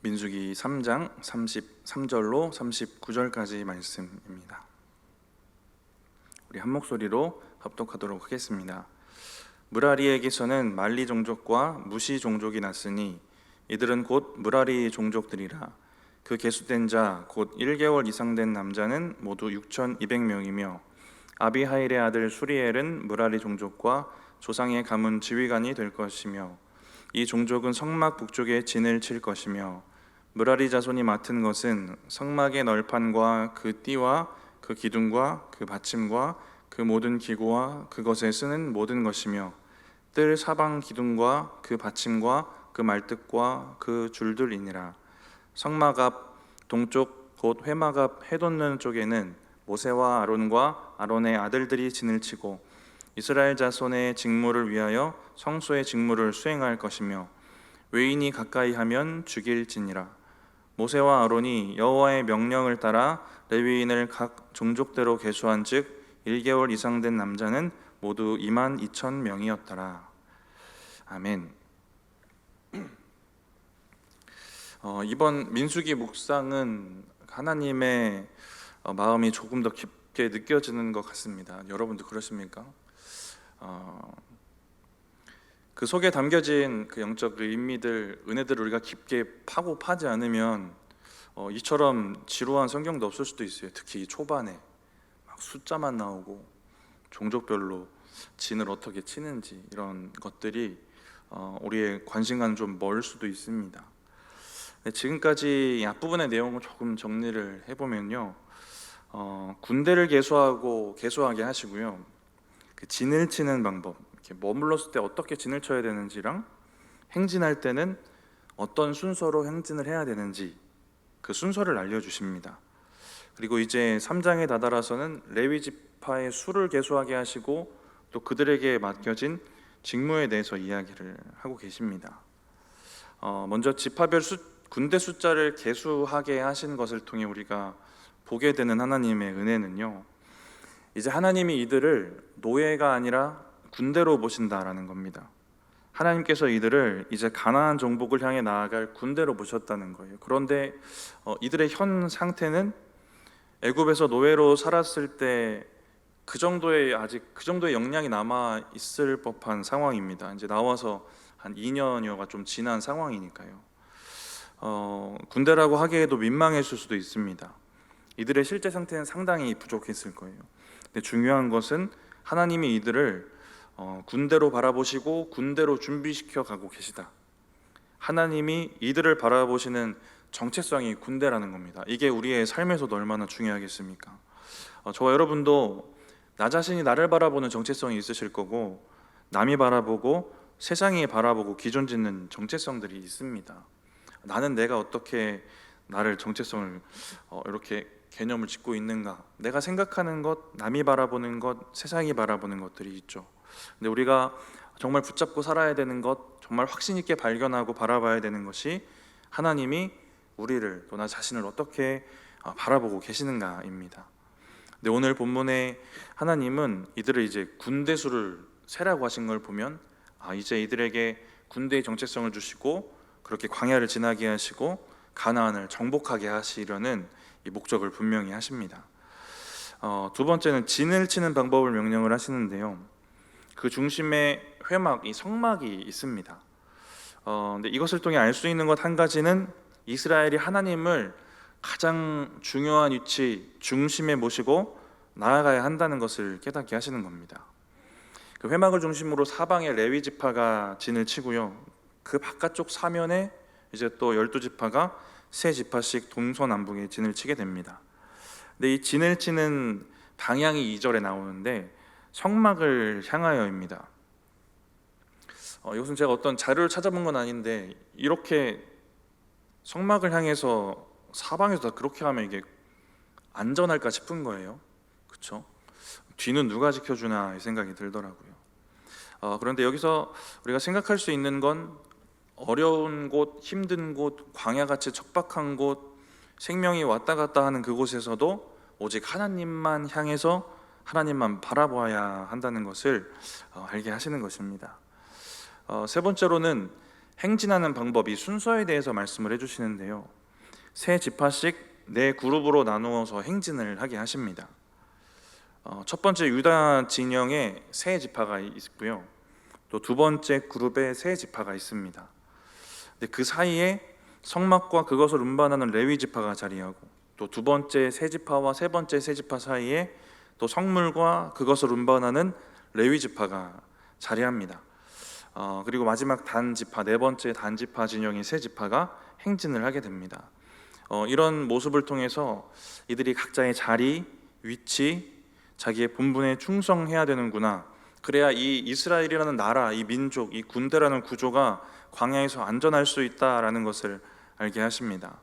민수기 3장 33절로 39절까지 말씀입니다. 우리 한 목소리로 합독하도록 하겠습니다. 무라리에게서는 말리 종족과 무시 종족이 났으니 이들은 곧 무라리 종족들이라. 그 계수된 자 곧 1개월 이상 된 남자는 모두 6,200명이며 아비하일의 아들 수리엘은 무라리 종족과 조상의 가문 지휘관이 될 것이며 이 종족은 성막 북쪽에 진을 칠 것이며 무라리 자손이 맡은 것은 성막의 널판과 그 띠와 그 기둥과 그 받침과 그 모든 기구와 그것에 쓰는 모든 것이며 뜰 사방 기둥과 그 받침과 그 말뜻과 그 줄들이니라. 성막 앞 동쪽 곧 회막 앞 해돋는 쪽에는 모세와 아론과 아론의 아들들이 진을 치고 이스라엘 자손의 직무를 위하여 성소의 직무를 수행할 것이며 외인이 가까이 하면 죽일지니라. 모세와 아론이 여호와의 명령을 따라 레위인을 각 종족대로 계수한즉 1개월 이상 된 남자는 모두 22,000명이었더라. 아멘. 이번 민수기 묵상은 하나님의 마음이 조금 더 깊게 느껴지는 것 같습니다. 여러분도 그러십니까? 그 속에 담겨진 그 영적 의미들, 은혜들을 우리가 깊게 파고 파지 않으면 이처럼 지루한 성경도 없을 수도 있어요. 특히 초반에 막 숫자만 나오고 종족별로 진을 어떻게 치는지 이런 것들이 우리의 관심과는 좀 멀 수도 있습니다. 지금까지 이 앞부분의 내용을 조금 정리를 해보면요, 군대를 개수하게 하시고요, 그 진을 치는 방법, 이렇게 머물렀을 때 어떻게 진을 쳐야 되는지랑 행진할 때는 어떤 순서로 행진을 해야 되는지 그 순서를 알려주십니다. 그리고 이제 3장에 다다라서는 레위 지파의 수를 계수하게 하시고 또 그들에게 맡겨진 직무에 대해서 이야기를 하고 계십니다. 먼저 지파별 군대 숫자를 계수하게 하신 것을 통해 우리가 보게 되는 하나님의 은혜는요, 이제 하나님이 이들을 노예가 아니라 군대로 보신다라는 겁니다. 하나님께서 이들을 이제 가나안 정복을 향해 나아갈 군대로 보셨다는 거예요. 그런데 이들의 현 상태는 애굽에서 노예로 살았을 때 그 정도의 역량이 남아 있을 법한 상황입니다. 이제 나와서 한 2년여가 좀 지난 상황이니까요. 군대라고 하기에도 민망했을 수도 있습니다. 이들의 실제 상태는 상당히 부족했을 거예요. 근데 중요한 것은 하나님이 이들을 군대로 바라보시고 군대로 준비시켜 가고 계시다. 하나님이 이들을 바라보시는 정체성이 군대라는 겁니다. 이게 우리의 삶에서도 얼마나 중요하겠습니까? 저와 여러분도 나 자신이 나를 바라보는 정체성이 있으실 거고, 남이 바라보고 세상이 바라보고 기존 짓는 정체성들이 있습니다. 나는 내가 어떻게 나를 정체성을 이렇게 개념을 짓고 있는가, 내가 생각하는 것, 남이 바라보는 것, 세상이 바라보는 것들이 있죠. 근데 우리가 정말 붙잡고 살아야 되는 것, 정말 확신 있게 발견하고 바라봐야 되는 것이 하나님이 우리를, 또 나 자신을 어떻게 바라보고 계시는가입니다. 근데 오늘 본문에 하나님은 이들을 이제 군대 수를 세라고 하신 걸 보면 이제 이들에게 군대의 정체성을 주시고 그렇게 광야를 지나게 하시고 가나안을 정복하게 하시려는 이 목적을 분명히 하십니다. 두 번째는 진을 치는 방법을 명령을 하시는데요, 그 중심에 회막, 이 성막이 있습니다. 근데 이것을 통해 알 수 있는 것 한 가지는 이스라엘이 하나님을 가장 중요한 위치, 중심에 모시고 나아가야 한다는 것을 깨닫게 하시는 겁니다. 그 회막을 중심으로 사방에 레위 지파가 진을 치고요, 그 바깥쪽 사면에 이제 또 12지파가 세 지파씩 동서남북에 진을 치게 됩니다. 근데 이 진을 치는 방향이 2절에 나오는데 성막을 향하여입니다. 이것은 제가 어떤 자료를 찾아본 건 아닌데 이렇게 성막을 향해서 사방에서 다 그렇게 하면 이게 안전할까 싶은 거예요. 그렇죠? 뒤는 누가 지켜주나 이 생각이 들더라고요. 그런데 여기서 우리가 생각할 수 있는 건 어려운 곳, 힘든 곳, 광야같이 척박한 곳, 생명이 왔다 갔다 하는 그곳에서도 오직 하나님만 향해서 하나님만 바라보아야 한다는 것을 알게 하시는 것입니다. 세 번째로는 행진하는 방법, 이 순서에 대해서 말씀을 해주시는데요. 세 지파씩 네 그룹으로 나누어서 행진을 하게 하십니다. 첫 번째 유다 진영에 세 지파가 있고요. 또 두 번째 그룹에 세 지파가 있습니다. 근데 그 사이에 성막과 그것을 운반하는 레위 지파가 자리하고, 또 두 번째 세 지파와 세 번째 세 지파 사이에 또 성물과 그것을 운반하는 레위 지파가 자리합니다. 그리고 마지막 단 지파, 네 번째 단 지파 진영의 세 지파가 행진을 하게 됩니다. 이런 모습을 통해서 이들이 각자의 자리, 위치, 자기의 본분에 충성해야 되는구나, 그래야 이 이스라엘이라는 나라, 이 민족, 이 군대라는 구조가 광야에서 안전할 수 있다라는 것을 알게 하십니다.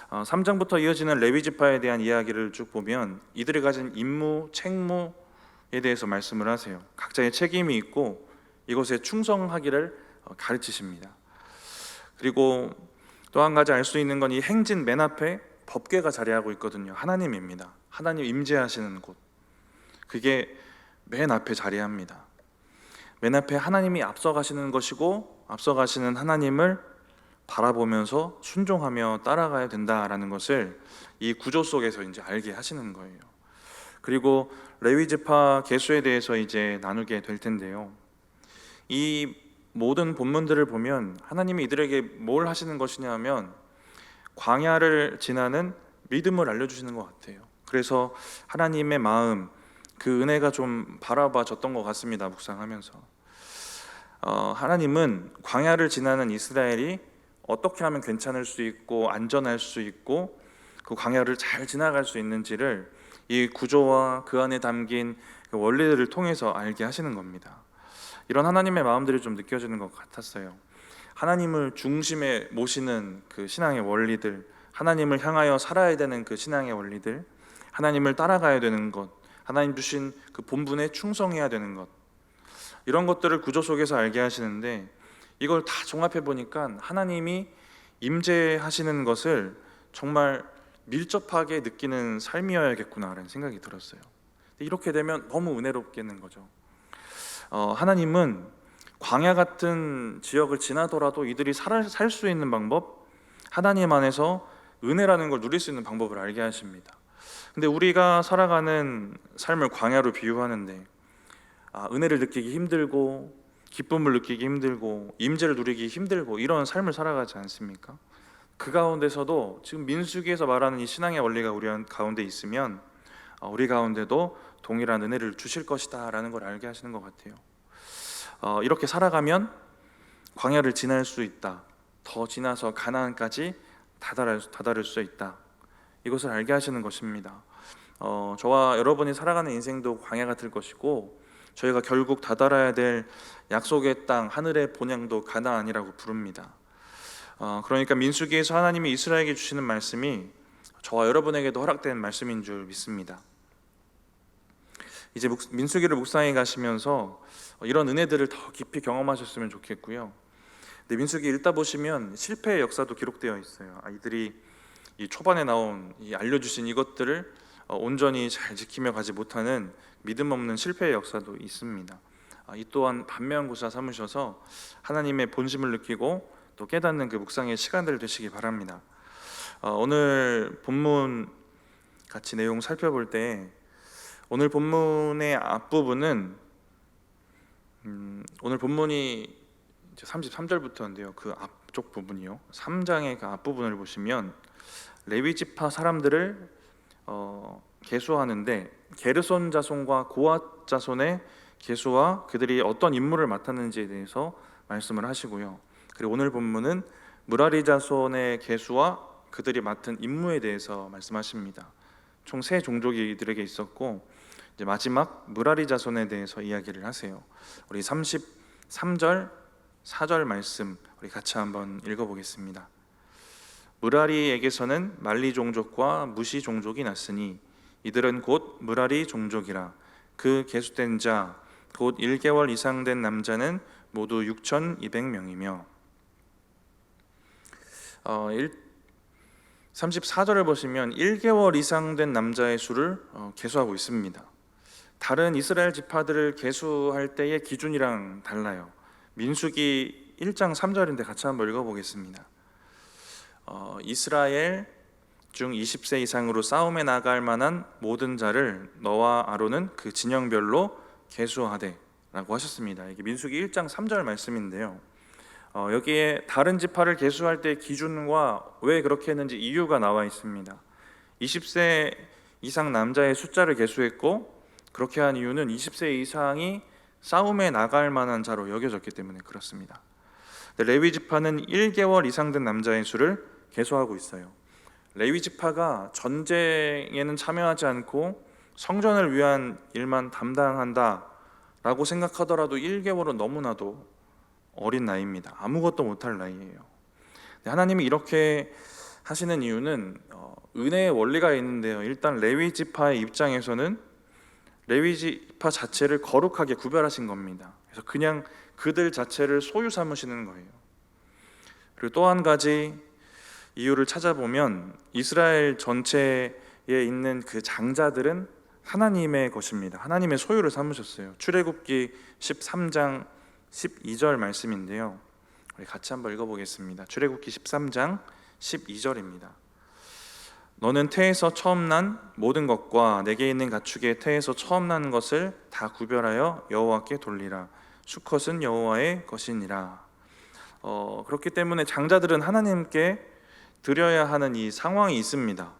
3장부터 이어지는 레위 지파에 대한 이야기를 쭉 보면 이들이 가진 임무, 책무에 대해서 말씀을 하세요. 각자의 책임이 있고 이것에 충성하기를 가르치십니다. 그리고 또 한 가지 알 수 있는 건 이 행진 맨 앞에 법궤가 자리하고 있거든요. 하나님입니다. 하나님 임재하시는 곳, 그게 맨 앞에 자리합니다. 맨 앞에 하나님이 앞서가시는 것이고, 앞서가시는 하나님을 바라보면서 순종하며 따라가야 된다라는 것을 이 구조 속에서 이제 알게 하시는 거예요. 그리고 레위 지파 계수에 대해서 이제 나누게 될 텐데요. 이 모든 본문들을 보면 하나님이 이들에게 뭘 하시는 것이냐 하면 광야를 지나는 믿음을 알려주시는 것 같아요. 그래서 하나님의 마음, 그 은혜가 좀 바라봐졌던 것 같습니다. 묵상하면서 하나님은 광야를 지나는 이스라엘이 어떻게 하면 괜찮을 수 있고 안전할 수 있고 그 광야를 잘 지나갈 수 있는지를 이 구조와 그 안에 담긴 그 원리들을 통해서 알게 하시는 겁니다. 이런 하나님의 마음들이 좀 느껴지는 것 같았어요. 하나님을 중심에 모시는 그 신앙의 원리들, 하나님을 향하여 살아야 되는 그 신앙의 원리들, 하나님을 따라가야 되는 것, 하나님 주신 그 본분에 충성해야 되는 것, 이런 것들을 구조 속에서 알게 하시는데, 이걸 다 종합해 보니까 하나님이 임재하시는 것을 정말 밀접하게 느끼는 삶이어야겠구나라는 생각이 들었어요. 이렇게 되면 너무 은혜롭겠는 거죠. 하나님은 광야 같은 지역을 지나더라도 이들이 살 수 있는 방법, 하나님 안에서 은혜라는 걸 누릴 수 있는 방법을 알게 하십니다. 근데 우리가 살아가는 삶을 광야로 비유하는데 은혜를 느끼기 힘들고 기쁨을 느끼기 힘들고 임재를 누리기 힘들고 이런 삶을 살아가지 않습니까? 그 가운데서도 지금 민수기에서 말하는 이 신앙의 원리가 우리 가운데 있으면 우리 가운데도 동일한 은혜를 주실 것이다 라는 걸 알게 하시는 것 같아요. 이렇게 살아가면 광야를 지날 수 있다, 더 지나서 가나안까지 다다를 수 있다, 이것을 알게 하시는 것입니다. 저와 여러분이 살아가는 인생도 광야 같을 것이고, 저희가 결국 다다라야 될 약속의 땅, 하늘의 본향도 가나안이라고 부릅니다. 그러니까 민수기에서 하나님이 이스라엘에게 주시는 말씀이 저와 여러분에게도 허락된 말씀인 줄 믿습니다. 이제 민수기를 묵상해 가시면서 이런 은혜들을 더 깊이 경험하셨으면 좋겠고요. 근데 민수기 읽다 보시면 실패의 역사도 기록되어 있어요. 이들이 이 초반에 나온 이 알려주신 이것들을 온전히 잘 지키며 가지 못하는 믿음 없는 실패의 역사도 있습니다. 이 또한 반면교사 삼으셔서 하나님의 본심을 느끼고 또 깨닫는 그 묵상의 시간들 되시기 바랍니다. 오늘 본문 같이 내용 살펴볼 때, 오늘 본문의 앞부분은 오늘 본문이 33절부터인데요. 그 앞쪽 부분이요, 3장의 그 앞부분을 보시면 레위 지파 사람들을 계수하는데 게르손 자손과 고앗 자손의 계수와 그들이 어떤 임무를 맡았는지에 대해서 말씀을 하시고요. 그리고 오늘 본문은 무라리 자손의 계수와 그들이 맡은 임무에 대해서 말씀하십니다. 총 세 종족이 이들에게 있었고, 이제 마지막 무라리 자손에 대해서 이야기를 하세요. 우리 33절 4절 말씀 우리 같이 한번 읽어보겠습니다. 무라리에게서는 말리 종족과 무시 종족이 났으니 이들은 곧 무라리 종족이라. 그 계수된 자 곧 1개월 이상 된 남자는 모두 6,200명이며 34절을 보시면 1개월 이상 된 남자의 수를 계수하고 있습니다. 다른 이스라엘 지파들을 계수할 때의 기준이랑 달라요. 민수기 1장 3절인데 같이 한번 읽어보겠습니다. 이스라엘 중 20세 이상으로 싸움에 나갈 만한 모든 자를 너와 아론은 그 진영별로 계수하되 라고 하셨습니다. 이게 민수기 1장 3절 말씀인데요. 여기에 다른 지파를 계수할 때 기준과 왜 그렇게 했는지 이유가 나와 있습니다. 20세 이상 남자의 숫자를 계수했고, 그렇게 한 이유는 20세 이상이 싸움에 나갈 만한 자로 여겨졌기 때문에 그렇습니다. 레위 지파는 1개월 이상 된 남자의 수를 계수하고 있어요. 레위 지파가 전쟁에는 참여하지 않고 성전을 위한 일만 담당한다 라고 생각하더라도 1개월은 너무나도 어린 나이입니다. 아무것도 못할 나이예요. 하나님이 이렇게 하시는 이유는 은혜의 원리가 있는데요. 일단 레위 지파의 입장에서는 레위 지파 자체를 거룩하게 구별하신 겁니다. 그래서 그냥 그들 자체를 소유 삼으시는 거예요. 그리고 또 한 가지 이유를 찾아보면 이스라엘 전체에 있는 그 장자들은 하나님의 것입니다. 하나님의 소유를 삼으셨어요. 출애굽기 13장 12절 말씀인데요. 우리 같이 한번 읽어보겠습니다. 출애굽기 13장 12절입니다. 너는 태에서 처음 난 모든 것과 내게 있는 가축의 태에서 처음 난 것을 다 구별하여 여호와께 돌리라. 수컷은 여호와의 것이니라. 그렇기 때문에 장자들은 하나님께 드려야 하는 이 상황이 있습니다.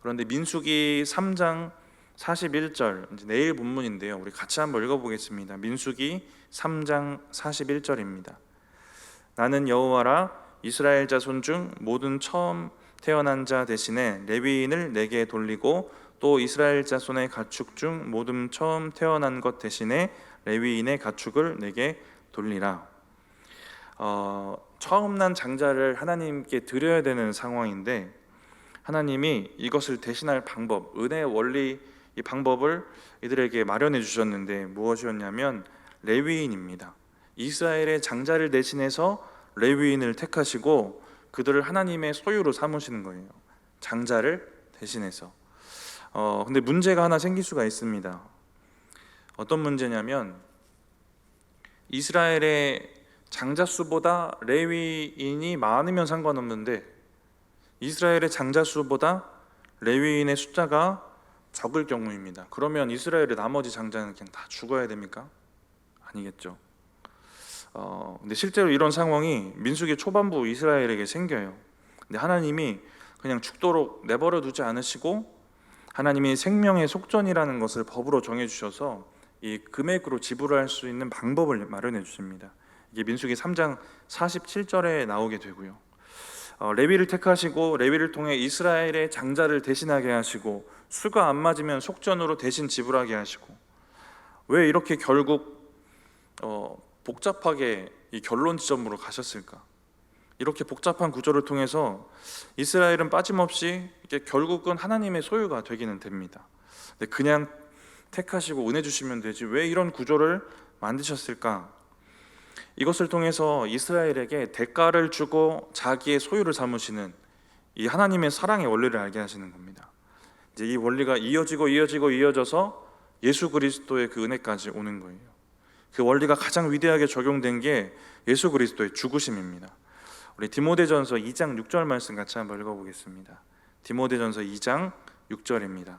그런데 민수기 3장 41절, 이제 내일 본문인데요. 우리 같이 한번 읽어보겠습니다. 민수기 3장 41절입니다. 나는 여호와라. 이스라엘 자손 중 모든 처음 태어난 자 대신에 레위인을 내게 돌리고, 또 이스라엘 자손의 가축 중 모든 처음 태어난 것 대신에 레위인의 가축을 내게 돌리라. 처음 난 장자를 하나님께 드려야 되는 상황인데, 하나님이 이것을 대신할 방법, 은혜의 원리, 이 방법을 이들에게 마련해 주셨는데 무엇이었냐면 레위인입니다. 이스라엘의 장자를 대신해서 레위인을 택하시고 그들을 하나님의 소유로 삼으시는 거예요. 장자를 대신해서. 근데 문제가 하나 생길 수가 있습니다. 어떤 문제냐면 이스라엘의 장자 수보다 레위인이 많으면 상관없는데 이스라엘의 장자 수보다 레위인의 숫자가 적을 경우입니다. 그러면 이스라엘의 나머지 장자는 그냥 다 죽어야 됩니까? 아니겠죠. 근데 실제로 이런 상황이 민수기 초반부 이스라엘에게 생겨요. 근데 하나님이 그냥 죽도록 내버려 두지 않으시고 하나님이 생명의 속전이라는 것을 법으로 정해 주셔서 이 금액으로 지불할 수 있는 방법을 마련해 주십니다. 이게 민수기 3장 47절에 나오게 되고요. 레위를 택하시고 레위를 통해 이스라엘의 장자를 대신하게 하시고 수가 안 맞으면 속전으로 대신 지불하게 하시고, 왜 이렇게 결국 복잡하게 이 결론 지점으로 가셨을까? 이렇게 복잡한 구조를 통해서 이스라엘은 빠짐없이 이게 결국은 하나님의 소유가 되기는 됩니다. 근데 그냥 택하시고 은혜 주시면 되지 왜 이런 구조를 만드셨을까? 이것을 통해서 이스라엘에게 대가를 주고 자기의 소유를 삼으시는 이 하나님의 사랑의 원리를 알게 하시는 겁니다. 이제 이 원리가 이어져서 예수 그리스도의 그 은혜까지 오는 거예요. 그 원리가 가장 위대하게 적용된 게 예수 그리스도의 죽으심입니다. 우리 디모데전서 2장 6절 말씀 같이 한번 읽어보겠습니다. 디모데전서 2장 6절입니다.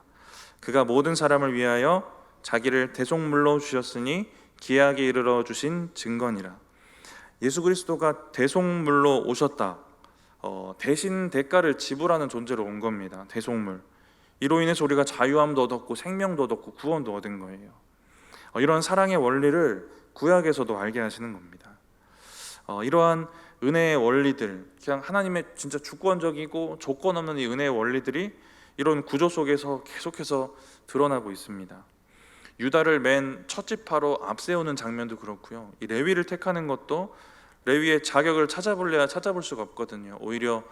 그가 모든 사람을 위하여 자기를 대속물로 주셨으니 기약에 이르러 주신 증거니라. 예수 그리스도가 대속물로 오셨다. 대신 대가를 지불하는 존재로 온 겁니다. 대속물. 이로 인해서 우리가 자유함도 얻었고 생명도 얻었고 구원도 얻은 거예요. 이런 사랑의 원리를 구약에서도 알게 하시는 겁니다. 이러한 은혜의 원리들, 그냥 하나님의 진짜 주권적이고 조건 없는 이 은혜의 원리들이 이런 구조 속에서 계속해서 드러나고 있습니다. 유다를 맨 첫 지파로 앞세우는 장면도 그렇고요. 이 레위를 택하는 것도 레위의 자격을 찾아볼래야 찾아볼 수가 없거든요. 오히려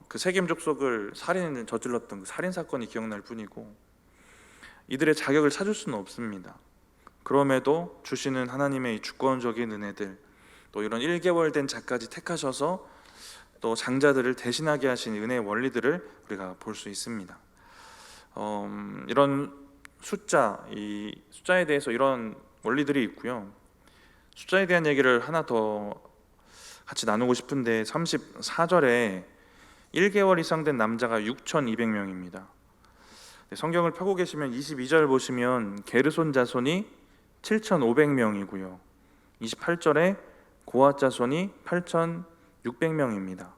그 세겜 족속을 살인을 저질렀던 그 살인 사건이 기억날 뿐이고 이들의 자격을 찾을 수는 없습니다. 그럼에도 주시는 하나님의 이 주권적인 은혜들, 또 이런 1개월 된 자까지 택하셔서 또 장자들을 대신하게 하신 은혜의 원리들을 우리가 볼 수 있습니다. 이런 이 숫자에 대해서 이런 원리들이 있고요. 숫자에 대한 얘기를 하나 더 같이 나누고 싶은데 34절에 1개월 이상 된 남자가 6,200명입니다. 성경을 펴고 계시면 22절 보시면 게르손 자손이 7,500명이고요. 28절에 고핫 자손이 8,600명입니다.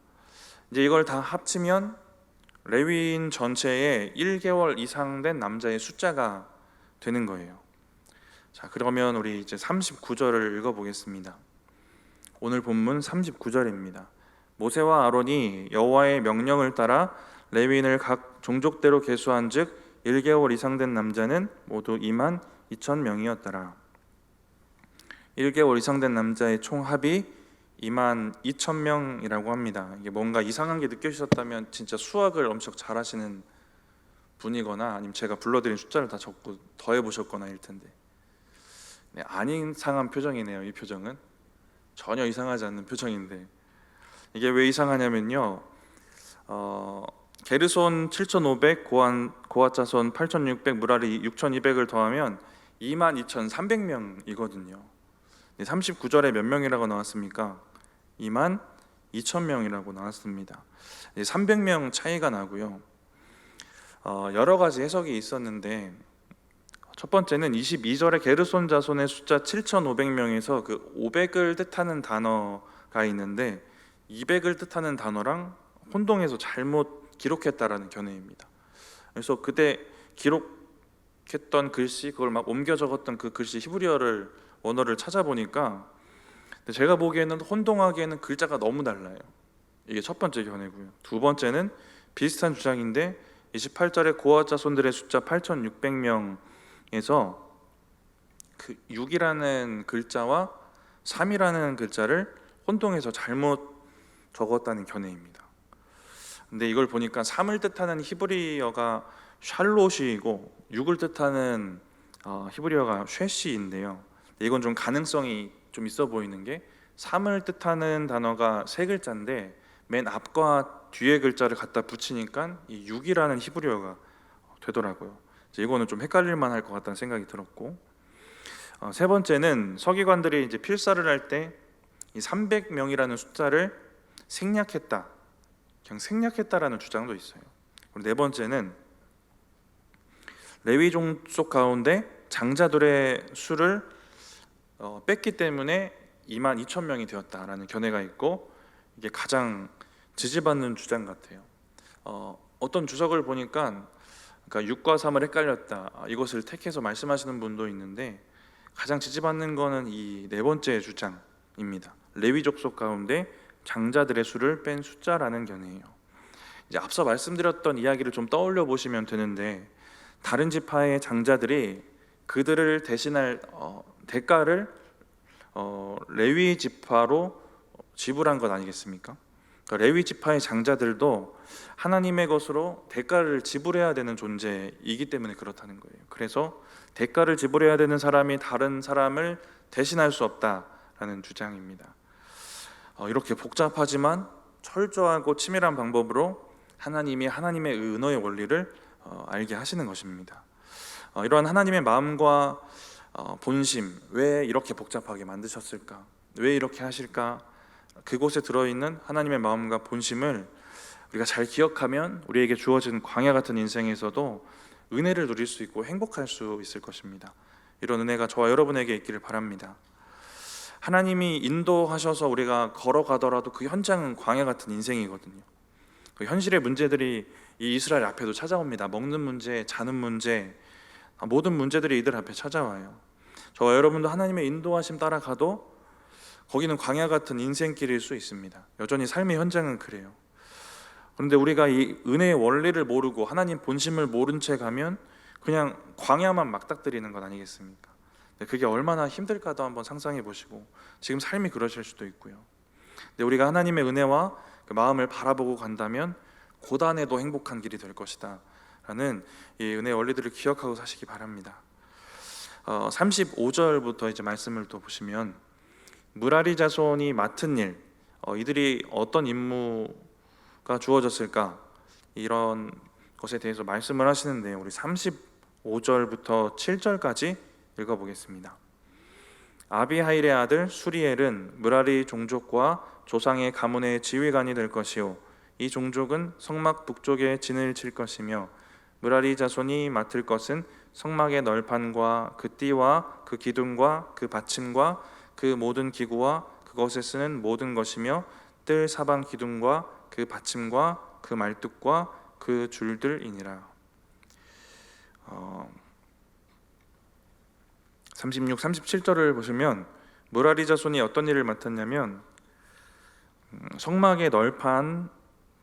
이제 이걸 다 합치면 레위인 전체의 1개월 이상 된 남자의 숫자가 되는 거예요. 자, 그러면 우리 이제 39절을 읽어보겠습니다. 오늘 본문 39절입니다. 모세와 아론이 여호와의 명령을 따라 레위인을 각 종족대로 계수한즉 1개월 이상 된 남자는 모두 22,000명이었더라. 1개월 이상 된 남자의 총 합이 22,000명이라고 합니다. 이게 뭔가 이상한 게 느껴지셨다면 진짜 수학을 엄청 잘하시는 분이거나 아니면 제가 불러드린 숫자를 다 적고 더해 보셨거나 일 텐데, 네, 안 이상한 표정이네요. 이 표정은 전혀 이상하지 않는 표정인데, 이게 왜 이상하냐면요, 게르손 7,500, 고핫 자손 8,600, 무라리 6,200을 더하면 22,300명이거든요. 39절에 몇 명이라고 나왔습니까? 22,000명이라고 나왔습니다. 300명 차이가 나고요. 여러 가지 해석이 있었는데, 첫 번째는 22절에 게르손 자손의 숫자 7,500명에서 그 500을 뜻하는 단어가 있는데 200을 뜻하는 단어랑 혼동해서 잘못 기록했다라는 견해입니다. 그래서 그때 기록했던 글씨, 그걸 막 옮겨 적었던 그 글씨 히브리어를 원어를 찾아보니까 제가 보기에는 혼동하기에는 글자가 너무 달라요. 이게 첫 번째 견해고요. 두 번째는 비슷한 주장인데 28절에 고핫 자손들의 숫자 8,600명에서 그 6이라는 글자와 3이라는 글자를 혼동해서 잘못 적었다는 견해입니다. 근데 이걸 보니까 3을 뜻하는 히브리어가 샬롯이고 6을 뜻하는 히브리어가 쉐시인데요. 이건 좀 가능성이 좀 있어 보이는 게 3을 뜻하는 단어가 세 글자인데 맨 앞과 뒤에 글자를 갖다 붙이니까 이 6이라는 히브리어가 되더라고요. 이거는 좀 헷갈릴 만할 것 같다는 생각이 들었고, 세 번째는 서기관들이 이제 필사를 할 때 이 300명이라는 숫자를 생략했다, 그냥 생략했다라는 주장도 있어요. 그리고 네 번째는 레위 종족 가운데 장자들의 수를 뺐기 때문에 22,000명이 되었다라는 견해가 있고, 이게 가장 지지받는 주장 같아요. 어떤 주석을 보니까 그러니까 6과 3을 헷갈렸다, 이것을 택해서 말씀하시는 분도 있는데 가장 지지받는 거는 이 네 번째 주장입니다. 레위 족속 가운데 장자들의 수를 뺀 숫자라는 견해예요. 이제 앞서 말씀드렸던 이야기를 좀 떠올려 보시면 되는데, 다른 지파의 장자들이 그들을 대신할 대가를 레위 지파로 지불한 것 아니겠습니까? 그러니까 레위 지파의 장자들도 하나님의 것으로 대가를 지불해야 되는 존재이기 때문에 그렇다는 거예요. 그래서 대가를 지불해야 되는 사람이 다른 사람을 대신할 수 없다라는 주장입니다. 이렇게 복잡하지만 철저하고 치밀한 방법으로 하나님이 하나님의 은혜의 원리를 알게 하시는 것입니다. 이러한 하나님의 마음과 본심, 왜 이렇게 복잡하게 만드셨을까? 왜 이렇게 하실까? 그곳에 들어있는 하나님의 마음과 본심을 우리가 잘 기억하면 우리에게 주어진 광야 같은 인생에서도 은혜를 누릴 수 있고 행복할 수 있을 것입니다. 이런 은혜가 저와 여러분에게 있기를 바랍니다. 하나님이 인도하셔서 우리가 걸어가더라도 그 현장은 광야 같은 인생이거든요. 그 현실의 문제들이 이 이스라엘 앞에도 찾아옵니다. 먹는 문제, 자는 문제, 모든 문제들이 이들 앞에 찾아와요. 저와 여러분도 하나님의 인도하심 따라가도 거기는 광야 같은 인생길일 수 있습니다. 여전히 삶의 현장은 그래요. 그런데 우리가 이 은혜의 원리를 모르고 하나님 본심을 모른 채 가면 그냥 광야만 막닥뜨리는 것 아니겠습니까? 그게 얼마나 힘들까도 한번 상상해 보시고, 지금 삶이 그러실 수도 있고요. 근데 우리가 하나님의 은혜와 그 마음을 바라보고 간다면 고단해도 행복한 길이 될 것이다 라는 이 은혜의 원리들을 기억하고 사시기 바랍니다. 35절부터 이제 말씀을 또 보시면 무라리 자손이 맡은 일, 이들이 어떤 임무가 주어졌을까, 이런 것에 대해서 말씀을 하시는데요. 우리 35절부터 7절까지 읽어보겠습니다. 아비하일의 아들 수리엘은 므라리 종족과 조상의 가문의 지휘관이 될 것이요 이 종족은 성막 북쪽에 진을 칠 것이며 므라리 자손이 맡을 것은 성막의 널판과 그 띠와 그 기둥과 그 받침과 그 모든 기구와 그것에 쓰는 모든 것이며 뜰 사방 기둥과 그 받침과 그 말뚝과 그 줄들이니라. 36, 37절을 보시면 므라리 자손이 어떤 일을 맡았냐면 성막의 널판,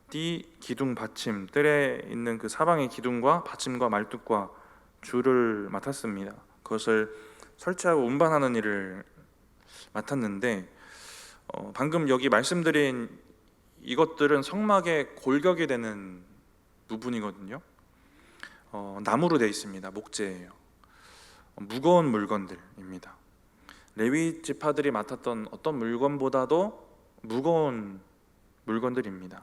띠, 기둥, 받침, 뜰에 있는 그 사방의 기둥과 받침과 말뚝과 줄을 맡았습니다. 그것을 설치하고 운반하는 일을 맡았는데 방금 여기 말씀드린 이것들은 성막의 골격이 되는 부분이거든요. 나무로 되어 있습니다. 목재예요. 무거운 물건들입니다. 레위 지파들이 맡았던 어떤 물건보다도 무거운 물건들입니다.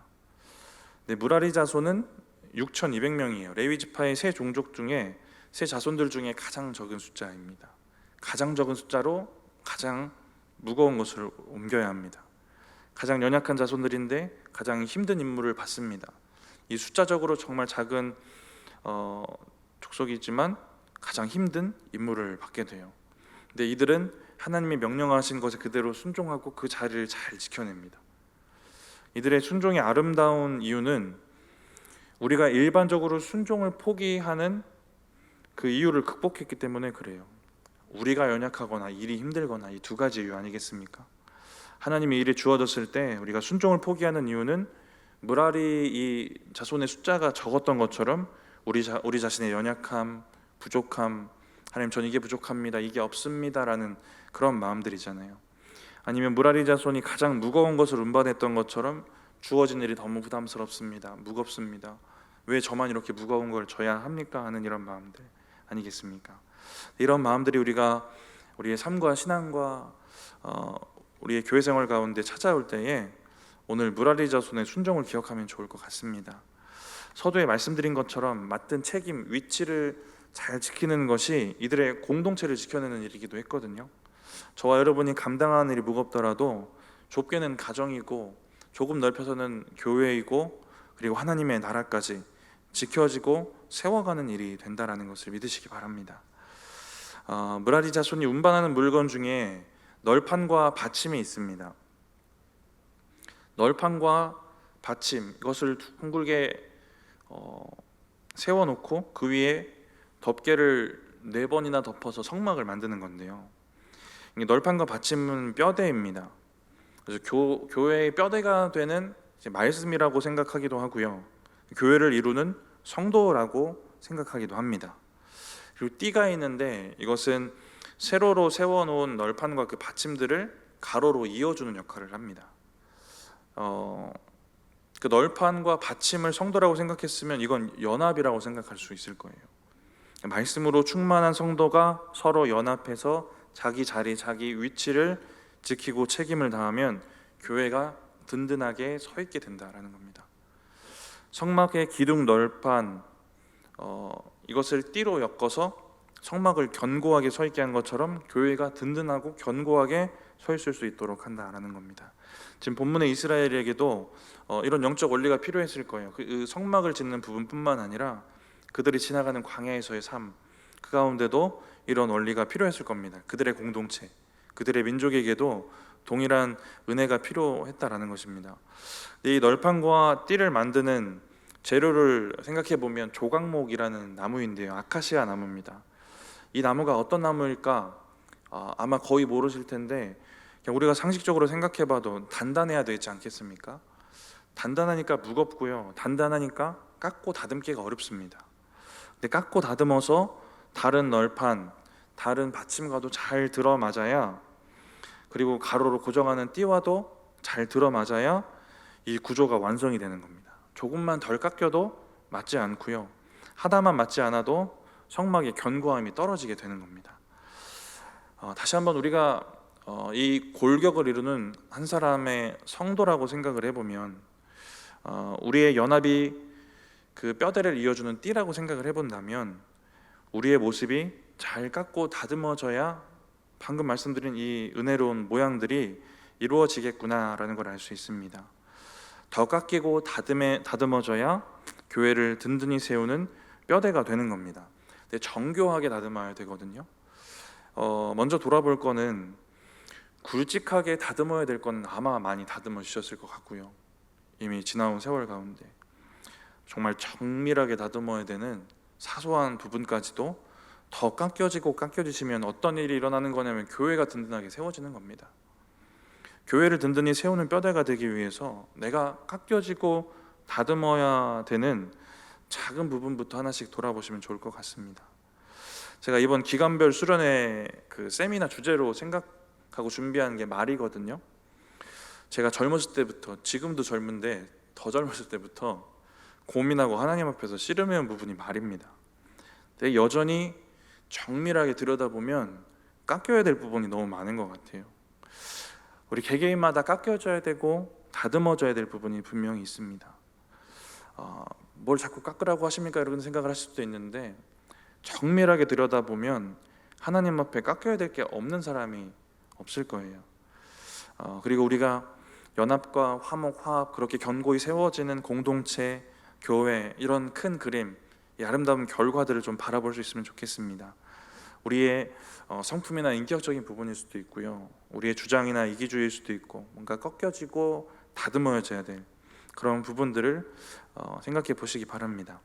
네, 므라리 자손은 6,200명이에요. 레위 지파의 세 종족 중에 세 자손들 중에 가장 적은 숫자입니다. 가장 적은 숫자로 가장 무거운 것을 옮겨야 합니다. 가장 연약한 자손들인데 가장 힘든 임무를 받습니다. 이 숫자적으로 정말 작은 족속이지만 가장 힘든 임무를 받게 돼요. 근데 이들은 하나님이 명령하신 것에 그대로 순종하고 그 자리를 잘 지켜냅니다. 이들의 순종이 아름다운 이유는 우리가 일반적으로 순종을 포기하는 그 이유를 극복했기 때문에 그래요. 우리가 연약하거나 일이 힘들거나 이 두 가지 이유 아니겠습니까? 하나님이 일이 주어졌을 때 우리가 순종을 포기하는 이유는 므라리 이 자손의 숫자가 적었던 것처럼 우리 자신의 연약함, 부족함, 하나님 전 이게 부족합니다, 이게 없습니다라는 그런 마음들이잖아요. 아니면 므라리 자손이 가장 무거운 것을 운반했던 것처럼 주어진 일이 너무 부담스럽습니다, 무겁습니다, 왜 저만 이렇게 무거운 걸 져야 합니까 하는 이런 마음들 아니겠습니까? 이런 마음들이 우리의 삶과 신앙과 우리의 교회 생활 가운데 찾아올 때에 오늘 므라리 자손의 순종을 기억하면 좋을 것 같습니다. 서두에 말씀드린 것처럼 맡은 책임, 위치를 잘 지키는 것이 이들의 공동체를 지켜내는 일이기도 했거든요. 저와 여러분이 감당하는 일이 무겁더라도 좁게는 가정이고 조금 넓혀서는 교회이고 그리고 하나님의 나라까지 지켜지고 세워가는 일이 된다라는 것을 믿으시기 바랍니다. 므라리 자손이 운반하는 물건 중에 널판과 받침이 있습니다. 널판과 받침, 이것을 둥글게 세워놓고 그 위에 덮개를 4번이나 덮어서 성막을 만드는 건데요. 널판과 받침은 뼈대입니다. 그래서 교회의 뼈대가 되는 말씀이라고 생각하기도 하고요, 교회를 이루는 성도라고 생각하기도 합니다. 그리고 띠가 있는데 이것은 세로로 세워놓은 널판과 그 받침들을 가로로 이어주는 역할을 합니다. 그 널판과 받침을 성도라고 생각했으면 이건 연합이라고 생각할 수 있을 거예요. 말씀으로 충만한 성도가 서로 연합해서 자기 자리, 자기 위치를 지키고 책임을 다하면 교회가 든든하게 서 있게 된다라는 겁니다. 성막의 기둥 널판, 이것을 띠로 엮어서 성막을 견고하게 서 있게 한 것처럼 교회가 든든하고 견고하게 서 있을 수 있도록 한다라는 겁니다. 지금 본문의 이스라엘에게도 이런 영적 원리가 필요했을 거예요. 그 성막을 짓는 부분뿐만 아니라 그들이 지나가는 광야에서의 삶, 그 가운데도 이런 원리가 필요했을 겁니다. 그들의 공동체, 그들의 민족에게도 동일한 은혜가 필요했다라는 것입니다. 이 널판과 띠를 만드는 재료를 생각해 보면 조각목이라는 나무인데요, 아카시아 나무입니다. 이 나무가 어떤 나무일까? 아마 거의 모르실 텐데 그냥 우리가 상식적으로 생각해 봐도 단단해야 되지 않겠습니까? 단단하니까 무겁고요, 단단하니까 깎고 다듬기가 어렵습니다. 근데 깎고 다듬어서 다른 널판, 다른 받침과도 잘 들어맞아야, 그리고 가로로 고정하는 띠와도 잘 들어맞아야 이 구조가 완성이 되는 겁니다. 조금만 덜 깎여도 맞지 않고요, 하나만 맞지 않아도 성막의 견고함이 떨어지게 되는 겁니다. 다시 한번 우리가 이 골격을 이루는 한 사람의 성도라고 생각을 해보면 우리의 연합이 그 뼈대를 이어주는 띠라고 생각을 해본다면 우리의 모습이 잘 깎고 다듬어져야 방금 말씀드린 이 은혜로운 모양들이 이루어지겠구나라는 걸 알 수 있습니다. 더 깎이고 다듬어져야 교회를 든든히 세우는 뼈대가 되는 겁니다. 근데 정교하게 다듬어야 되거든요. 먼저 돌아볼 거는 굵직하게 다듬어야 될 건 아마 많이 다듬어 주셨을 것 같고요. 이미 지나온 세월 가운데 정말 정밀하게 다듬어야 되는 사소한 부분까지도 더 깎여지시면 어떤 일이 일어나는 거냐면 교회가 든든하게 세워지는 겁니다. 교회를 든든히 세우는 뼈대가 되기 위해서 내가 깎여지고 다듬어야 되는 작은 부분부터 하나씩 돌아보시면 좋을 것 같습니다. 제가 이번 기간별 수련회 그 세미나 주제로 생각하고 준비한 게 말이거든요. 제가 젊었을 때부터, 지금도 젊은데 더 젊었을 때부터 고민하고 하나님 앞에서 씨름해온 부분이 말입니다. 근데 여전히 정밀하게 들여다보면 깎여야 될 부분이 너무 많은 것 같아요. 우리 개개인마다 깎여져야 되고 다듬어져야 될 부분이 분명히 있습니다. 뭘 자꾸 깎으라고 하십니까? 이런 생각을 하실 수도 있는데 정밀하게 들여다보면 하나님 앞에 깎여야 될 게 없는 사람이 없을 거예요. 그리고 우리가 연합과 화목, 화합 그렇게 견고히 세워지는 공동체, 교회 이런 큰 그림, 이 아름다운 결과들을 좀 바라볼 수 있으면 좋겠습니다. 우리의 성품이나 인격적인 부분일 수도 있고요, 우리의 주장이나 이기주의일 수도 있고 뭔가 꺾여지고 다듬어져야 될 그런 부분들을 생각해 보시기 바랍니다.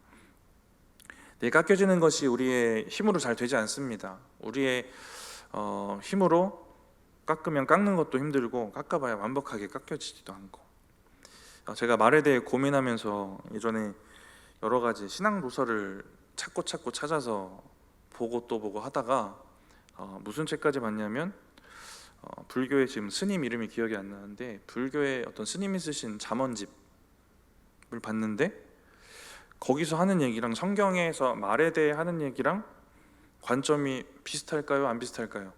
네, 깎여지는 것이 우리의 힘으로 잘 되지 않습니다. 우리의 힘으로 깎으면 깎는 것도 힘들고 깎아봐야 완벽하게 깎여지지도 않고, 제가 말에 대해 고민하면서 예전에 여러 가지 신앙 도서를 찾고 찾아서 보고 또 보고 하다가 무슨 책까지 봤냐면 불교의 지금 스님 이름이 기억이 안 나는데 불교의 어떤 스님이 쓰신 잠언집을 봤는데 거기서 하는 얘기랑 성경에서 말에 대해 하는 얘기랑 관점이 비슷할까요? 안 비슷할까요?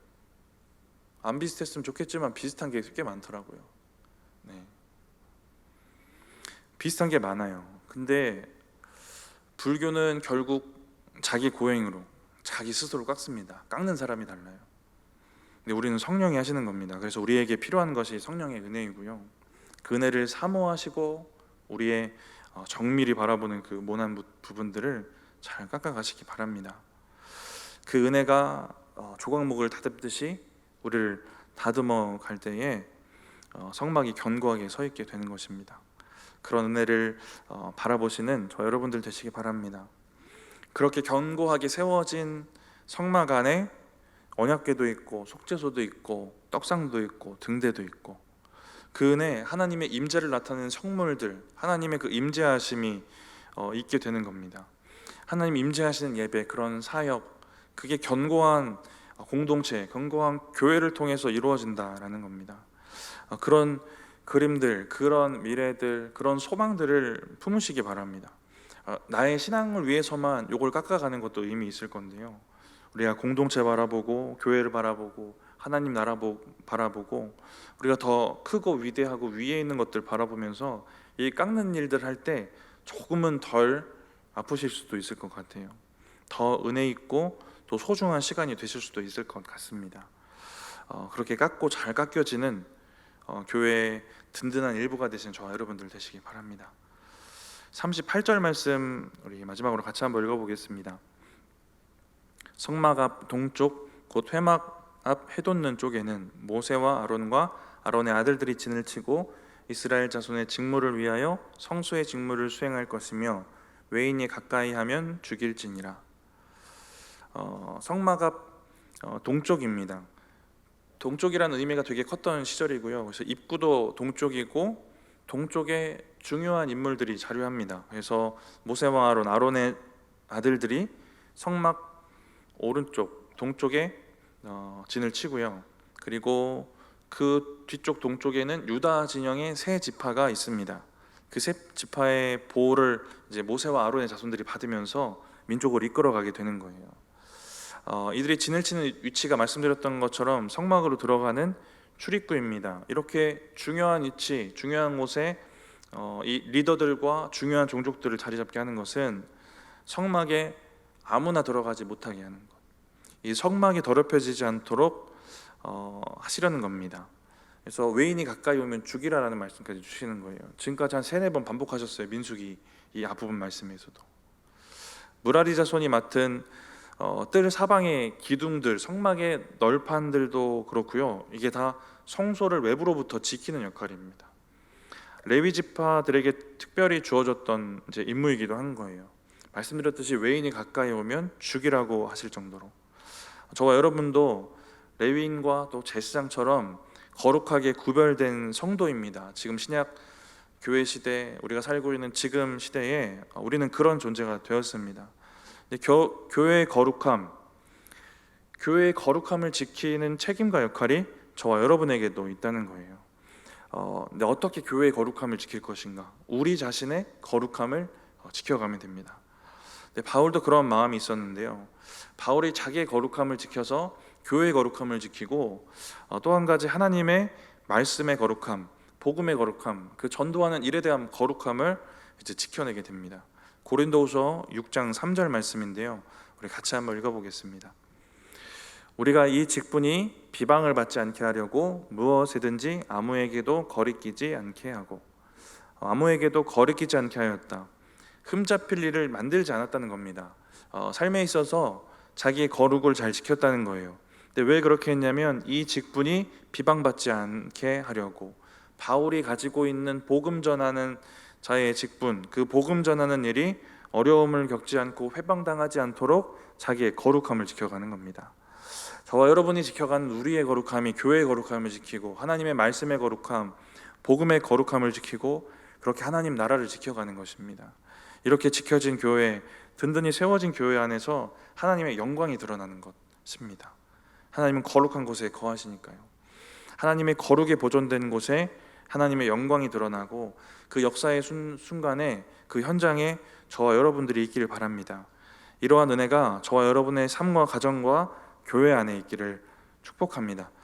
안 비슷했으면 좋겠지만 비슷한 게 꽤 많더라고요. 네. 비슷한 게 많아요. 근데 불교는 결국 자기 고행으로 자기 스스로 깎습니다. 깎는 사람이 달라요. 근데 우리는 성령이 하시는 겁니다. 그래서 우리에게 필요한 것이 성령의 은혜이고요, 그 은혜를 사모하시고 우리의 정밀히 바라보는 그 모난 부분들을 잘 깎아가시기 바랍니다. 그 은혜가 조각목을 다듬듯이 우리를 다듬어 갈 때에 성막이 견고하게 서 있게 되는 것입니다. 그런 은혜를 바라보시는 저 여러분들 되시기 바랍니다. 그렇게 견고하게 세워진 성막 안에 언약궤도 있고 속죄소도 있고 떡상도 있고 등대도 있고, 그 은혜 하나님의 임재를 나타내는 성물들, 하나님의 그 임재하심이 있게 되는 겁니다. 하나님 임재하시는 예배, 그런 사역, 그게 견고한 공동체, 견고한 교회를 통해서 이루어진다라는 겁니다. 그런 그림들, 그런 미래들, 그런 소망들을 품으시기 바랍니다. 나의 신앙을 위해서만 이걸 깎아가는 것도 의미 있을 건데요, 우리가 공동체 바라보고 교회를 바라보고 하나님 나라 바라보고 우리가 더 크고 위대하고 위에 있는 것들 바라보면서 이 깎는 일들 할 때 조금은 덜 아프실 수도 있을 것 같아요. 더 은혜 있고 또 소중한 시간이 되실 수도 있을 것 같습니다. 그렇게 깎고 잘 깎여지는 교회의 든든한 일부가 되신 저와 여러분들 되시기 바랍니다. 38절 말씀 우리 마지막으로 같이 한번 읽어보겠습니다. 성막 앞 동쪽 곧 회막 앞 해돋는 쪽에는 모세와 아론과 아론의 아들들이 진을 치고 이스라엘 자손의 직무를 위하여 성소의 직무를 수행할 것이며 외인이 가까이 하면 죽일지니라. 성막 앞 동쪽입니다. 동쪽이라는 의미가 되게 컸던 시절이고요. 그래서 입구도 동쪽이고 동쪽에 중요한 인물들이 자류합니다. 그래서 모세와 아론의 아들들이 성막 오른쪽 동쪽에 진을 치고요. 그리고 그 뒤쪽 동쪽에는 유다 진영의 세 지파가 있습니다. 그 세 지파의 보호를 이제 모세와 아론의 자손들이 받으면서 민족을 이끌어가게 되는 거예요. 이들이 진을 치는 위치가 말씀드렸던 것처럼 성막으로 들어가는 출입구입니다. 이렇게 중요한 위치, 중요한 곳에 이 리더들과 중요한 종족들을 자리 잡게 하는 것은 성막에 아무나 들어가지 못하게 하는 것, 이 성막이 더럽혀지지 않도록 하시려는 겁니다. 그래서 외인이 가까이 오면 죽이라라는 말씀까지 주시는 거예요. 지금까지 한 3-4번 반복하셨어요. 민수기 이 앞부분 말씀에서도. 무라리 자손이 맡은 뜰 사방의 기둥들, 성막의 널판들도 그렇고요. 이게 다 성소를 외부로부터 지키는 역할입니다. 레위 지파들에게 특별히 주어졌던 이제 임무이기도 한 거예요. 말씀드렸듯이 외인이 가까이 오면 죽이라고 하실 정도로 저와 여러분도 레위인과 또 제사장처럼 거룩하게 구별된 성도입니다. 지금 신약 교회 시대, 우리가 살고 있는 지금 시대에 우리는 그런 존재가 되었습니다. 교회의 거룩함을 지키는 책임과 역할이 저와 여러분에게도 있다는 거예요. 근데 어떻게 교회의 거룩함을 지킬 것인가? 우리 자신의 거룩함을 지켜가면 됩니다. 바울도 그런 마음이 있었는데요. 바울이 자기의 거룩함을 지켜서 교회의 거룩함을 지키고 또 한 가지 하나님의 말씀의 거룩함, 복음의 거룩함, 그 전도하는 일에 대한 거룩함을 이제 지켜내게 됩니다. 고린도후서 6장 3절 말씀인데요. 우리 같이 한번 읽어보겠습니다. 우리가 이 직분이 비방을 받지 않게 하려고 무엇이든지 아무에게도 거리끼지 않게 하고 아무에게도 거리끼지 않게 하였다. 흠잡힐 일을 만들지 않았다는 겁니다. 삶에 있어서 자기의 거룩을 잘 지켰다는 거예요. 근데 왜 그렇게 했냐면 이 직분이 비방받지 않게 하려고, 바울이 가지고 있는 복음 전하는 자의 직분, 그 복음 전하는 일이 어려움을 겪지 않고 회방당하지 않도록 자기의 거룩함을 지켜가는 겁니다. 저와 여러분이 지켜가는 우리의 거룩함이 교회의 거룩함을 지키고 하나님의 말씀의 거룩함, 복음의 거룩함을 지키고 그렇게 하나님 나라를 지켜가는 것입니다. 이렇게 지켜진 교회, 든든히 세워진 교회 안에서 하나님의 영광이 드러나는 것입니다. 하나님은 거룩한 곳에 거하시니까요. 하나님의 거룩이 보존된 곳에 하나님의 영광이 드러나고 그 역사의 순간에, 그 현장에 저와 여러분들이 있기를 바랍니다. 이러한 은혜가 저와 여러분의 삶과 가정과 교회 안에 있기를 축복합니다.